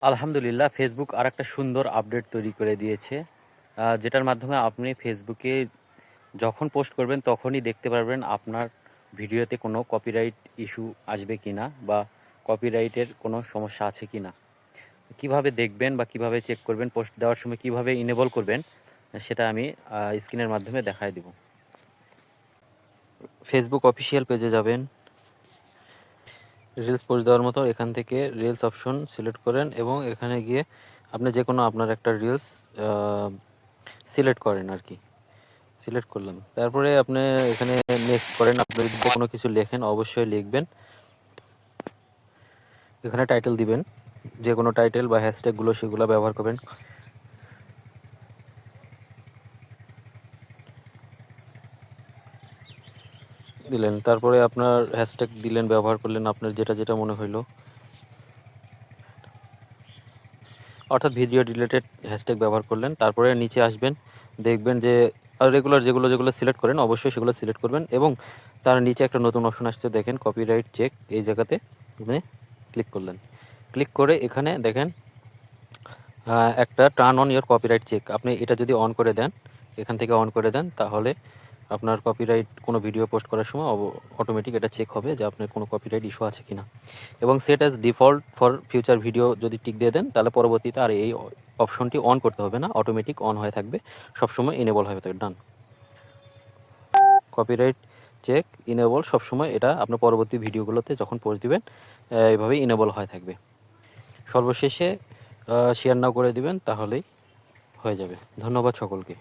আলহামদুলিল্লাহ, ফেসবুক আরেকটা সুন্দর আপডেট তৈরি করে দিয়েছে, যেটার মাধ্যমে আপনি ফেসবুকে যখন পোস্ট করবেন তখনই দেখতে পারবেন আপনার ভিডিওতে কোনো কপিরাইট ইস্যু আসবে কিনা বা কপিরাইটের কোনো সমস্যা আছে কিনা। কিভাবে দেখবেন বা কিভাবে চেক করবেন, পোস্ট দেওয়ার সময় কিভাবে ইনেবল করবেন, সেটা আমি স্ক্রিনের মাধ্যমে দেখায় দিব। ফেসবুক অফিসিয়াল পেজে যাবেন, রিলস পোস্ট দেওয়ার মতো এখান থেকে রিলস অপশন সিলেক্ট করেন এবং এখানে গিয়ে আপনি যে কোনো আপনার একটা রিলস সিলেক্ট করেন আর কি। সিলেক্ট করলাম, তারপরে আপনি এখানে নেক্সট করেন। আপনি যদি কোনো কিছু লেখেন অবশ্যই লিখবেন, এখানে টাইটেল দিবেন, যে কোনো টাইটেল বা হ্যাশট্যাগুলো সেগুলো ব্যবহার করবেন। দিলেন, তারপরে আপনার হ্যাশট্যাগ দিলেন, ব্যবহার করলেন আপনার যেটা যেটা মনে হইলো, অর্থাৎ ভিডিও রিলেটেড হ্যাশট্যাগ ব্যবহার করলেন। তারপরে নিচে আসবেন, দেখবেন যে রেগুলার যেগুলো যেগুলো সিলেক্ট করেন অবশ্যই সেগুলো সিলেক্ট করবেন এবং তার নিচে একটা নতুন অপশন আসছে দেখেন, কপিরাইট চেক। এই জায়গাতে আপনি ক্লিক করলেন, ক্লিক করে এখানে দেখেন একটা turn on your copyright check. আপনি এটা যদি অন করে দেন, এখান থেকে অন করে দেন, তাহলে আপনার কপিরাইট কোনো ভিডিও পোস্ট করার সময় অটোমেটিক এটা চেক হবে যে আপনার কোনো কপিরাইট ইস্যু আছে কিনা। এবং set as default for future video যদি টিক দিয়ে দেন, তাহলে পরবর্তীতে আর এই অপশনটি অন করতে হবে না, অটোমেটিক অন হয়ে থাকবে, সবসময় ইনেবল হয়ে থাকবে। ডান, কপিরাইট চেক ইনেবল সবসময়, এটা আপনার পরবর্তী ভিডিওগুলোতে যখন পোস্ট দিবেন এইভাবে ইনেবল হয়ে থাকবে। সর্বশেষে শেয়ার নাও করে দিবেন, তাহলেই হয়ে যাবে। ধন্যবাদ সকলকে।